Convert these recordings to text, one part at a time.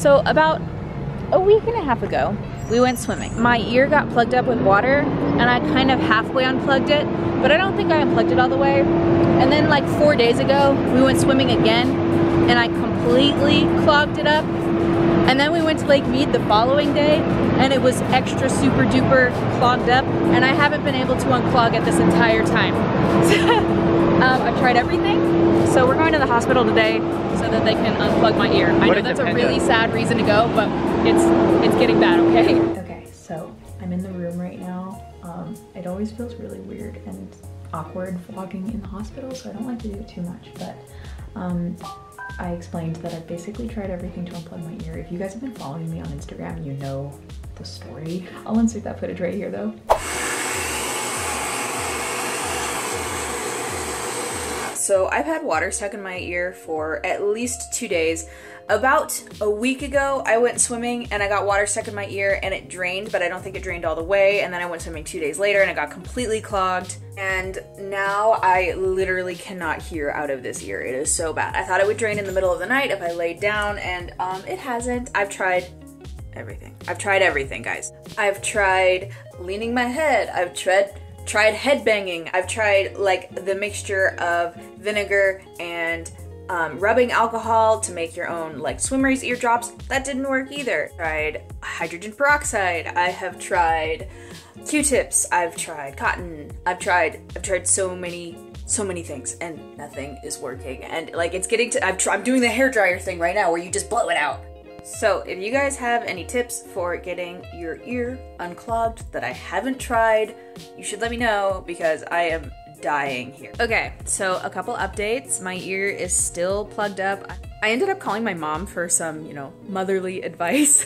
So about a week and a half ago, we went swimming. My ear got plugged up with water and I kind of halfway unplugged it, but I don't think I unplugged it all the way. And then like 4 days ago, we went swimming again and I completely clogged it up. And then we went to Lake Mead the following day and it was extra super duper clogged up and I haven't been able to unclog it this entire time. I've tried everything. So we're going to the hospital today so that they can unplug my ear. I know that's a really sad reason to go, but it's getting bad, okay? Okay, so I'm in the room right now. It always feels really weird and awkward vlogging in the hospital, so I don't like to do it too much, but I explained that I've basically tried everything to unplug my ear. If you guys have been following me on Instagram, you know the story. I'll insert that footage right here though. So I've had water stuck in my ear for at least 2 days. About a week ago, I went swimming and I got water stuck in my ear and it drained, but I don't think it drained all the way. And then I went swimming 2 days later and it got completely clogged. And now I literally cannot hear out of this ear. It is so bad. I thought it would drain in the middle of the night if I laid down and it hasn't. I've tried everything. I've tried everything, guys. I've tried leaning my head. I've tried headbanging. I've tried like the mixture of vinegar and rubbing alcohol to make your own like swimmer's eardrops. That didn't work either. Tried hydrogen peroxide. I have tried Q-tips. I've tried cotton. I've tried so many things and nothing is working. And like it's getting to, I'm doing the hairdryer thing right now where you just blow it out. So if you guys have any tips for getting your ear unclogged that I haven't tried, you should let me know because I am dying here. Okay, so a couple updates. My ear is still plugged up. I ended up calling my mom for some, you know, motherly advice.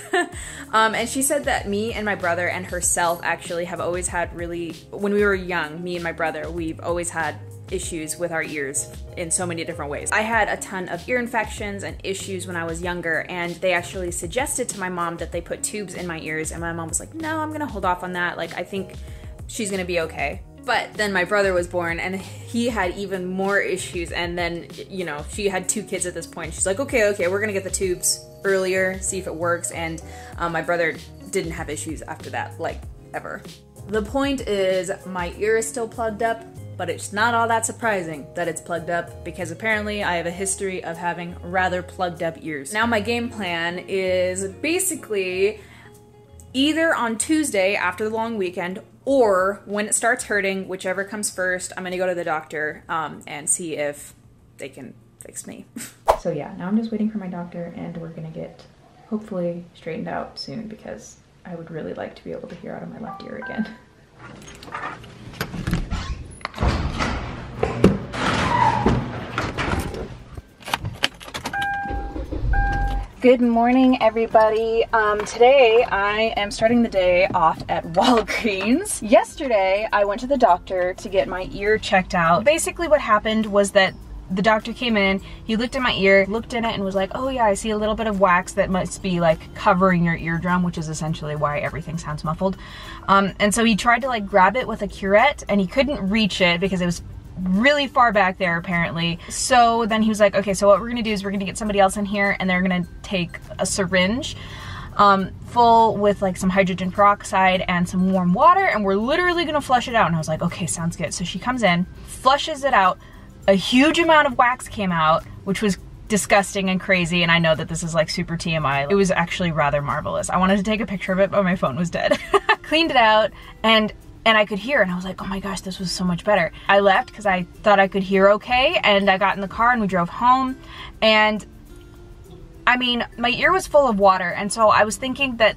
And she said that me and my brother and herself actually have always had really, when we were young, me and my brother, we've always had issues with our ears in so many different ways. I had a ton of ear infections and issues when I was younger, and they actually suggested to my mom that they put tubes in my ears, and my mom was like, no, I'm gonna hold off on that. Like, I think she's gonna be okay. But then my brother was born and he had even more issues, and then, you know, she had 2 kids at this point. She's like, okay, we're gonna get the tubes earlier, see if it works, and my brother didn't have issues after that, like, ever. The point is, my ear is still plugged up, but it's not all that surprising that it's plugged up because apparently I have a history of having rather plugged up ears. Now my game plan is basically either on Tuesday after the long weekend or when it starts hurting, whichever comes first, I'm gonna go to the doctor and see if they can fix me. So yeah, now I'm just waiting for my doctor and we're gonna get hopefully straightened out soon because I would really like to be able to hear out of my left ear again. Good morning, everybody. Today I am starting the day off at Walgreens. Yesterday I went to the doctor to get my ear checked out. Basically what happened was that the doctor came in, he looked at my ear, looked in it and was like, oh yeah, I see a little bit of wax that must be like covering your eardrum, which is essentially why everything sounds muffled. And so he tried to like grab it with a curette and he couldn't reach it because it was really far back there apparently. So then he was like, okay, so what we're gonna do is we're gonna get somebody else in here and they're gonna take a syringe full with like some hydrogen peroxide and some warm water and we're literally gonna flush it out. And I was like, okay, sounds good. So she comes in, flushes it out, a huge amount of wax came out, which was disgusting and crazy, and I know that this is like super TMI. It was actually rather marvelous. I wanted to take a picture of it, but my phone was dead. Cleaned it out and I could hear, and I was like, oh my gosh, this was so much better. I left because I thought I could hear okay, and I got in the car and we drove home, and I mean, my ear was full of water, and so I was thinking that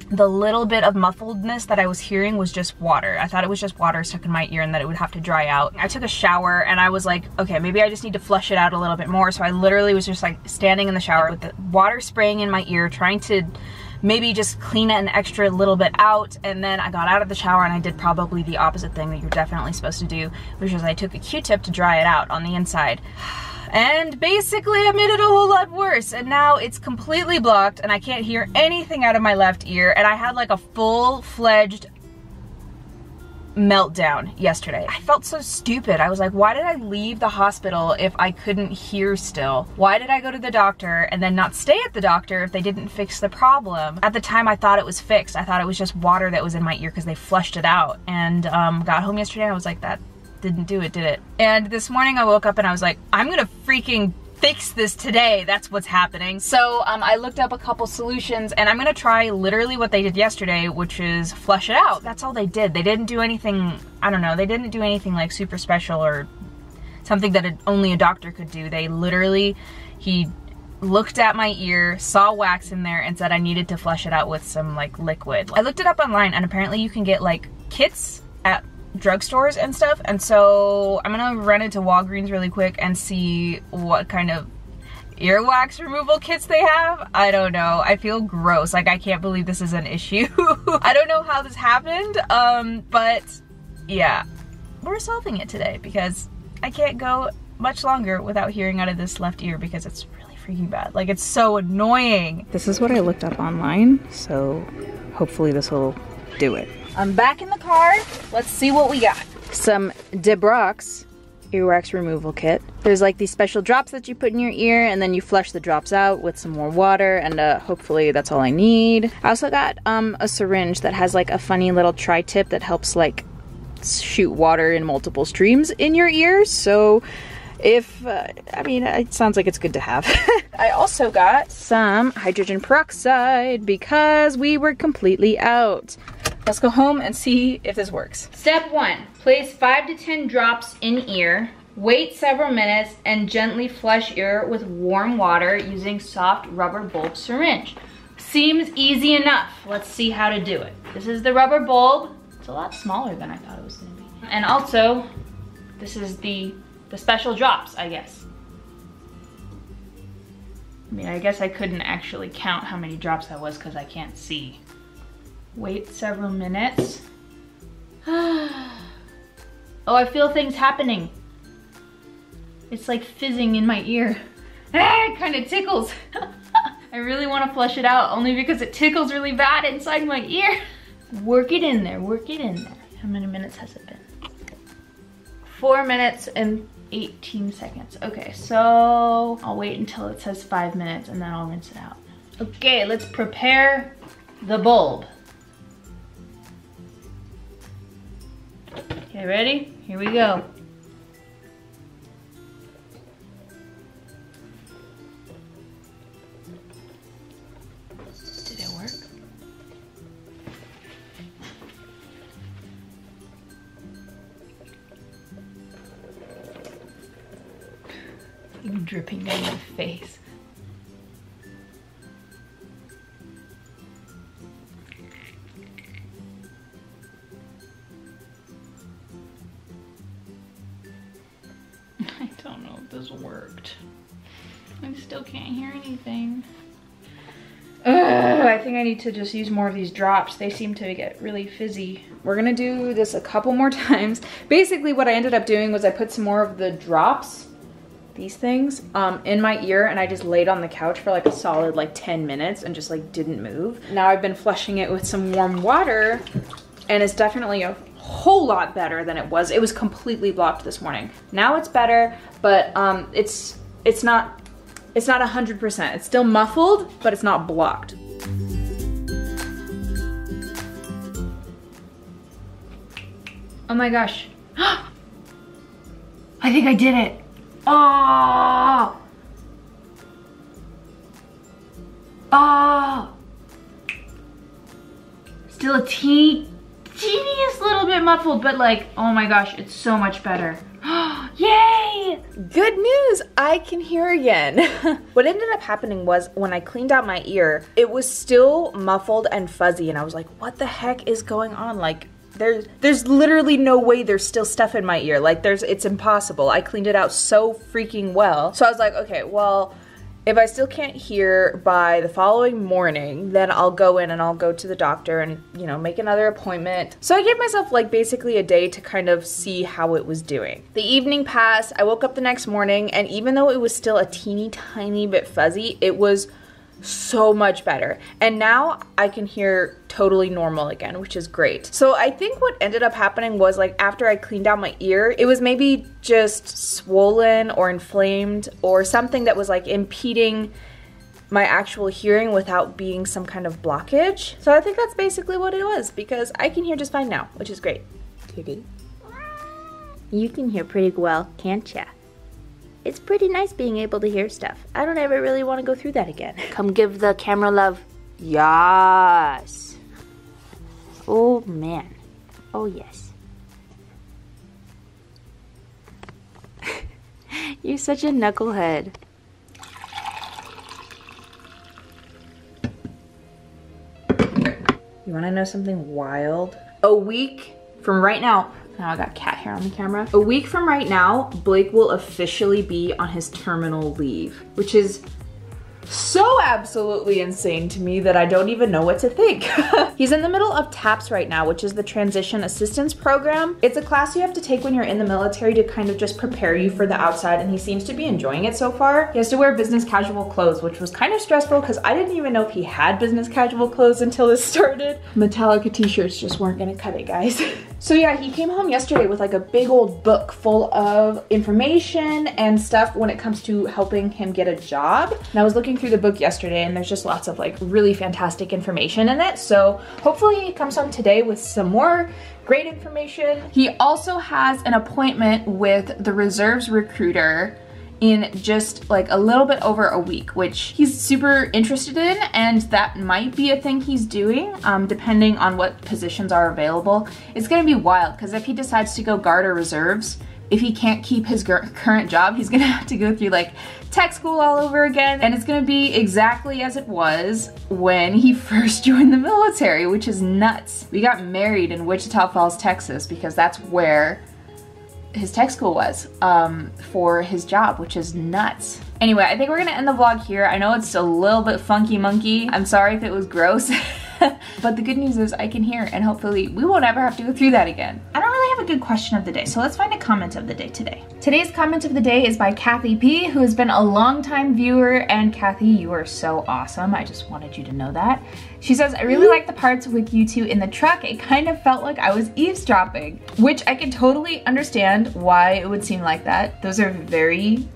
the little bit of muffledness that I was hearing was just water. I thought it was just water stuck in my ear and that it would have to dry out. I took a shower and I was like, okay, maybe I just need to flush it out a little bit more. So I literally was just like standing in the shower with the water spraying in my ear, trying to maybe just clean it an extra little bit out. And then I got out of the shower and I did probably the opposite thing that you're definitely supposed to do, which was I took a Q-tip to dry it out on the inside. And basically I made it a whole lot worse, and now it's completely blocked and I can't hear anything out of my left ear, and I had like a full-fledged meltdown yesterday. I felt so stupid. I was like, why did I leave the hospital if I couldn't hear still? Why did I go to the doctor and then not stay at the doctor if they didn't fix the problem? At the time, I thought it was fixed. I thought it was just water that was in my ear because they flushed it out. And got home yesterday and I was like, that didn't do it, did it? And this morning I woke up and I was like, I'm gonna freaking fix this today. That's what's happening. So I looked up a couple solutions and I'm gonna try literally what they did yesterday, which is flush it out. That's all they did. They didn't do anything, I don't know, they didn't do anything like super special or something that only a doctor could do. They literally, he looked at my ear, saw wax in there and said I needed to flush it out with some like liquid. I looked it up online and apparently you can get like kits at drugstores and stuff, and so I'm gonna run into Walgreens really quick and see what kind of earwax removal kits they have. I don't know. I feel gross. Like, I can't believe this is an issue. I don't know how this happened, but yeah, we're solving it today because I can't go much longer without hearing out of this left ear because it's really freaking bad. Like, it's so annoying. This is what I looked up online, so hopefully this will do it. I'm back in the car. Let's see what we got. Some Debrox earwax removal kit. There's like these special drops that you put in your ear and then you flush the drops out with some more water, and hopefully that's all I need. I also got a syringe that has like a funny little tri-tip that helps like shoot water in multiple streams in your ears. So if, I mean, it sounds like it's good to have. I also got some hydrogen peroxide because we were completely out. Let's go home and see if this works. Step 1, place 5 to 10 drops in ear, wait several minutes, and gently flush ear with warm water using soft rubber bulb syringe. Seems easy enough. Let's see how to do it. This is the rubber bulb. It's a lot smaller than I thought it was gonna be. And also, this is the special drops, I guess. I mean, I guess I couldn't actually count how many drops that was because I can't see. Wait several minutes. Oh, I feel things happening. It's like fizzing in my ear. Ah, it kind of tickles. I really want to flush it out only because it tickles really bad inside my ear. Work it in there, work it in there. How many minutes has it been? 4 minutes and 18 seconds. Okay, so I'll wait until it says 5 minutes and then I'll rinse it out. Okay, let's prepare the bulb. Okay, ready? Here we go. Did it work? You're dripping down my face. I don't know if this worked. I still can't hear anything. I think I need to just use more of these drops. They seem to get really fizzy. We're gonna do this a couple more times. Basically what I ended up doing was I put some more of the drops, these things, in my ear, and I just laid on the couch for like a solid like 10 minutes and just like didn't move. Now I've been flushing it with some warm water and it's definitely a whole lot better than it was. It was completely blocked this morning. Now it's better, but it's not 100%. It's still muffled, but it's not blocked. Oh my gosh. I think I did it. Oh! Oh! Still a teeniest little bit muffled, but like, oh my gosh, it's so much better. Yay! Good news, I can hear again. What ended up happening was when I cleaned out my ear, it was still muffled and fuzzy, and I was like, what the heck is going on? Like, there's literally no way there's still stuff in my ear. Like, it's impossible. I cleaned it out so freaking well. So I was like, okay, well, if I still can't hear by the following morning, then I'll go in and I'll go to the doctor and, you know, make another appointment. So I gave myself like basically a day to kind of see how it was doing. The evening passed, I woke up the next morning, and even though it was still a teeny tiny bit fuzzy, it was so much better. And now I can hear totally normal again, which is great. So I think what ended up happening was, like, after I cleaned out my ear, it was maybe just swollen or inflamed or something that was like impeding my actual hearing without being some kind of blockage. So I think that's basically what it was, because I can hear just fine now, which is great. Kitty, you can hear pretty well, can't ya? It's pretty nice being able to hear stuff. I don't ever really want to go through that again. Come give the camera love. Yes. Oh man. Oh yes. You're such a knucklehead. You want to know something wild? A week from right now, I got cat hair on the camera. A week from right now, Blake will officially be on his terminal leave, which is so absolutely insane to me that I don't even know what to think. He's in the middle of TAPS right now, which is the Transition Assistance Program. It's a class you have to take when you're in the military to kind of just prepare you for the outside, and he seems to be enjoying it so far. He has to wear business casual clothes, which was kind of stressful because I didn't even know if he had business casual clothes until this started. Metallica t-shirts just weren't gonna cut it, guys. So yeah, he came home yesterday with like a big old book full of information and stuff when it comes to helping him get a job. And I was looking through the book yesterday and there's just lots of like really fantastic information in it. So hopefully he comes home today with some more great information. He also has an appointment with the reserves recruiter in just like a little bit over a week, which he's super interested in, and that might be a thing he's doing depending on what positions are available. It's gonna be wild because if he decides to go guard or reserves, if he can't keep his current job, he's gonna have to go through like tech school all over again, and it's gonna be exactly as it was when he first joined the military, which is nuts. We got married in Wichita Falls, Texas, because that's where his tech school was for his job, which is nuts. Anyway, I think we're gonna end the vlog here. I know it's a little bit funky monkey. I'm sorry if it was gross. But the good news is I can hear, and hopefully we won't ever have to go through that again. I don't really have a good question of the day, so let's find a comment of the day today. Today's comment of the day is by Kathy P, who has been a longtime viewer, and Kathy, you are so awesome. I just wanted you to know that. She says, I really like the parts with you two in the truck. It kind of felt like I was eavesdropping, which I can totally understand why it would seem like that. Those are very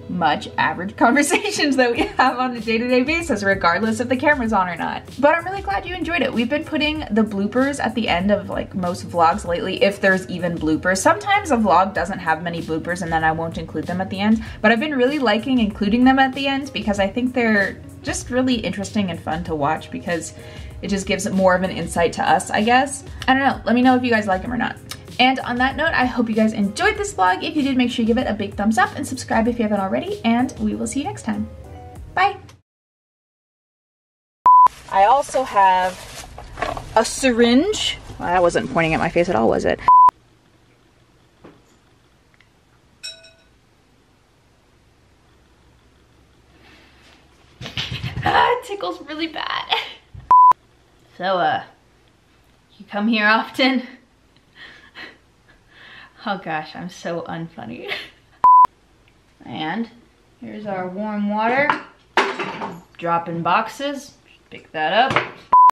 much average conversations that we have on a day-to-day basis, regardless if the camera's on or not. But I'm really glad you enjoyed it. We've been putting the bloopers at the end of like most vlogs lately, if there's even bloopers. Sometimes a vlog doesn't have many bloopers and then I won't include them at the end, but I've been really liking including them at the end because I think they're just really interesting and fun to watch because it just gives more of an insight to us, I guess. I don't know, let me know if you guys like them or not. And on that note, I hope you guys enjoyed this vlog. If you did, make sure you give it a big thumbs up and subscribe if you haven't already, and we will see you next time. Bye! I also have a syringe. Well, that wasn't pointing at my face at all, was it? It tickles really bad. So, you come here often? Oh gosh, I'm so unfunny. And here's our warm water. Drop in boxes. Pick that up.